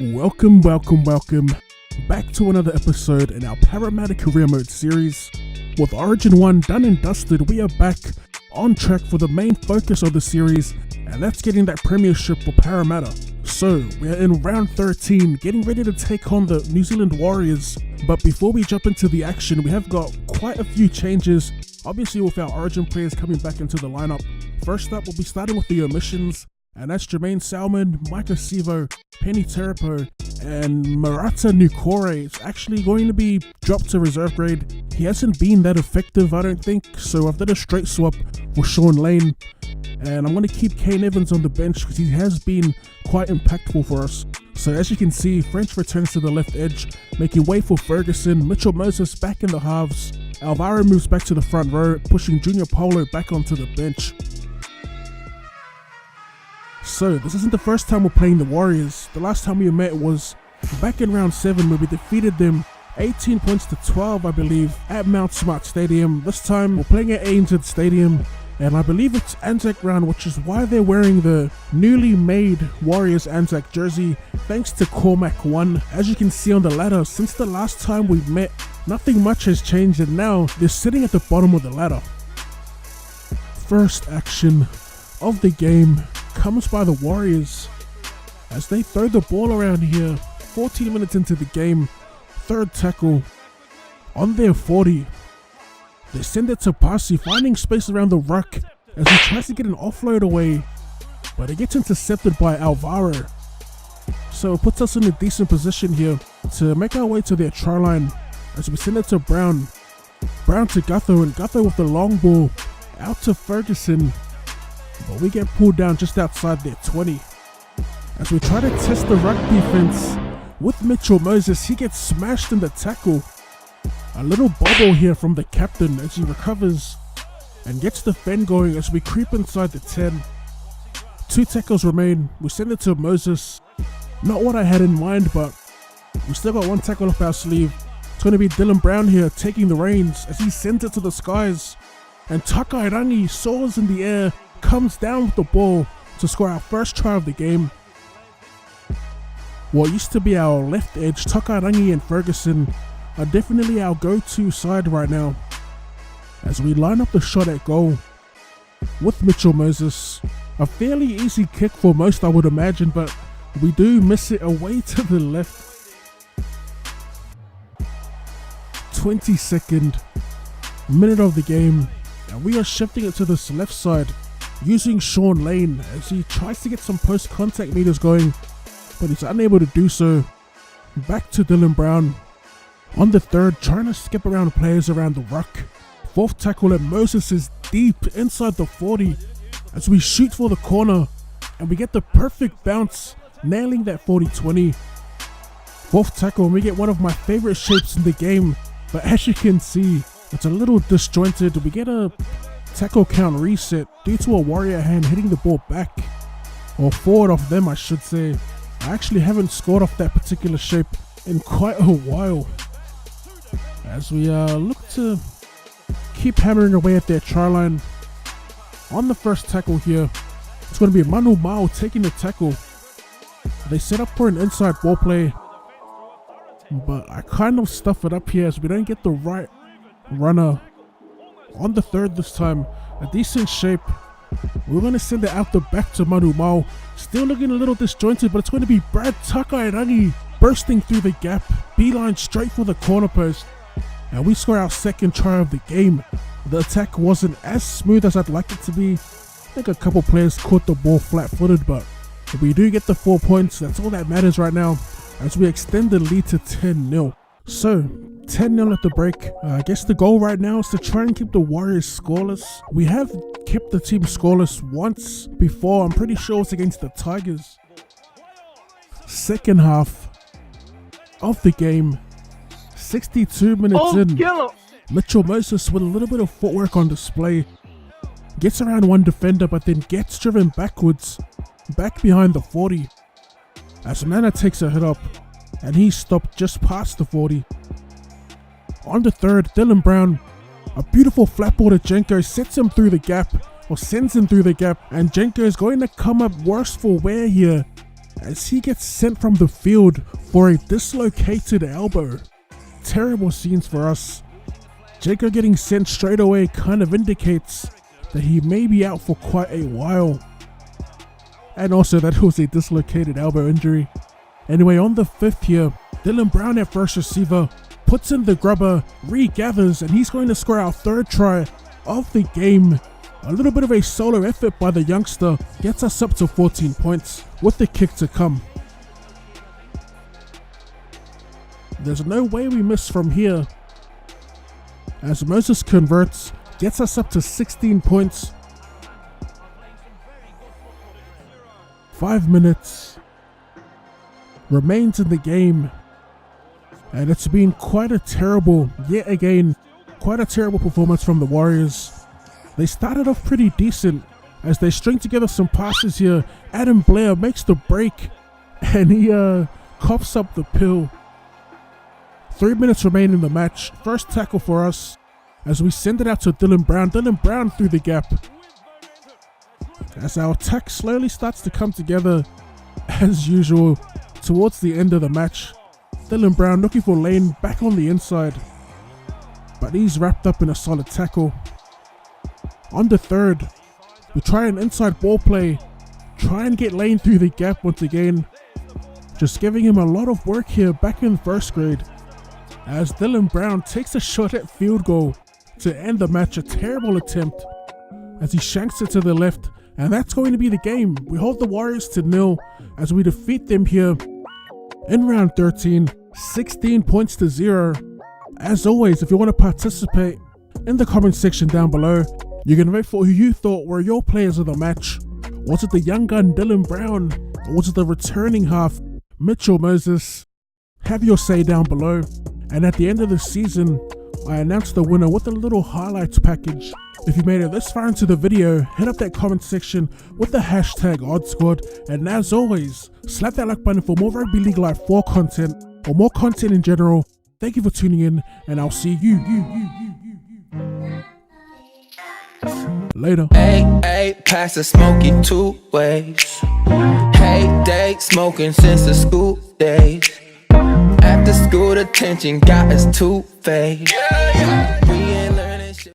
Welcome back to another episode in our Parramatta Career Mode series. With Origin 1 done and dusted, we are back on track for the main focus of the series, and that's getting that premiership for Parramatta. So, we're in round 13, getting ready to take on the New Zealand Warriors. But before we jump into the action, we have got quite a few changes, obviously with our Origin players coming back into the lineup. First up, we'll be starting with the omissions, and that's Jermaine Salmon, Micah Sivo, Penny Terapo, and Marata Nukore. It's actually going to be dropped to reserve grade. He hasn't been that effective, I don't think, so I've done a straight swap with Sean Lane. And I'm going to keep Kane Evans on the bench because he has been quite impactful for us. So as you can see, French returns to the left edge, making way for Ferguson, Mitchell Moses back in the halves, Alvaro moves back to the front row, pushing Junior Polo back onto the bench. So, this isn't the first time we're playing the Warriors. The last time we met was back in round 7 where we defeated them 18 points to 12, I believe, at Mount Smart Stadium. This time we're playing at ANZ Stadium, and I believe it's Anzac round, which is why they're wearing the newly made Warriors Anzac jersey, thanks to Cormac 1. As you can see on the ladder, since the last time we met, nothing much has changed, and now they're sitting at the bottom of the ladder. First action of the game comes by the Warriors as they throw the ball around here. 14 minutes into the game, third tackle on their 40. They send it to Pasi, finding space around the ruck as he tries to get an offload away, but it gets intercepted by Alvaro. So it puts us in a decent position here to make our way to their try line as we send it to Brown. Brown to Gutho, and Gutho with the long ball out to Ferguson. But we get pulled down just outside their 20. As we try to test the ruck defense with Mitchell Moses, he gets smashed in the tackle. A little bobble here from the captain as he recovers and gets the fend going as we creep inside the 10. 2 tackles remain. We send it to Moses. Not what I had in mind, but we still got 1 tackle up our sleeve. It's going to be Dylan Brown here taking the reins as he sends it to the skies. And Takairangi soars in the air, comes down with the ball to score our first try of the game. What used to be our left edge, Takairangi and Ferguson, are definitely our go-to side right now. As we line up the shot at goal with Mitchell Moses. A fairly easy kick for most, I would imagine, but we do miss it away to the left. 22nd minute of the game, and we are shifting it to this left side using Sean Lane as he tries to get some post-contact meters going, but he's unable to do so. Back to Dylan Brown on the third, trying to skip around players around the ruck. 4th tackle, and Moses is deep inside the 40 as we shoot for the corner, and we get the perfect bounce, nailing that 40-20. 4th tackle, and we get one of my favorite shapes in the game, but as you can see, it's a little disjointed. We get a tackle count reset due to a Warrior hand hitting the ball back, or forward of them I should say. I actually haven't scored off that particular shape in quite a while. As we look to keep hammering away at their try line. On the first tackle here, it's going to be Manu Mao taking the tackle. They set up for an inside ball play, but I kind of stuff it up here as we don't get the right runner. On the third this time, a decent shape. We're going to send it out the back to Manu Mao. Still looking a little disjointed, but it's going to be Brad Takairangi bursting through the gap. Beeline straight for the corner post. And we score our second try of the game. The attack wasn't as smooth as I'd like it to be. I think a couple players caught the ball flat-footed, but we do get the 4 points. That's all that matters right now as we extend the lead to 10-0. So, 10-0 at the break. I guess the goal right now is to try and keep the Warriors scoreless. We have kept the team scoreless once before. I'm pretty sure it's against the Tigers. Second half of the game. 62 minutes in. Mitchell Moses with a little bit of footwork on display. Gets around 1 defender, but then gets driven backwards. Back behind the 40. As Nana takes a hit up, and he's stopped just past the 40. On the third, Dylan Brown, a beautiful flat ball to Jenko, sets him through the gap, or sends him through the gap, and Jenko is going to come up worse for wear here as he gets sent from the field for a dislocated elbow. Terrible scenes for us. Jacob getting sent straight away kind of indicates that he may be out for quite a while. And also that it was a dislocated elbow injury. Anyway, on the 5th here, Dylan Brown at first receiver puts in the grubber, regathers, and he's going to score our 3rd try of the game. A little bit of a solo effort by the youngster gets us up to 14 points with the kick to come. There's no way we miss from here, as Moses converts, gets us up to 16 points. 5 minutes remains in the game, and it's been quite a terrible, yet again, quite a terrible performance from the Warriors. They started off pretty decent as they string together some passes here. Adam Blair makes the break and he coughs up the pill. 3 minutes remain in the match. First tackle for us as we send it out to Dylan Brown. Dylan Brown through the gap. As our attack slowly starts to come together as usual towards the end of the match. Dylan Brown looking for Lane back on the inside, but he's wrapped up in a solid tackle. On the 3rd, we try an inside ball play, try and get Lane through the gap once again. Just giving him a lot of work here back in 1st grade. As Dylan Brown takes a shot at field goal to end the match, a terrible attempt as he shanks it to the left, and that's going to be the game. We hold the Warriors to 0 as we defeat them here in round 13, 16 points to 0. As always, if you want to participate in the comment section down below, you can vote for who you thought were your players of the match. Was it the young gun Dylan Brown, or was it the returning half Mitchell Moses? Have your say down below. And at the end of the season, I announced the winner with a little highlights package. If you made it this far into the video, hit up that comment section with the hashtag OddSquad. And as always, slap that like button for more Rugby League Live 4 content, or more content in general. Thank you for tuning in, and I'll see you later. Hey, pass the smoky 2 ways. Hey, day smoking since the school days. After school detention got us 2-faced.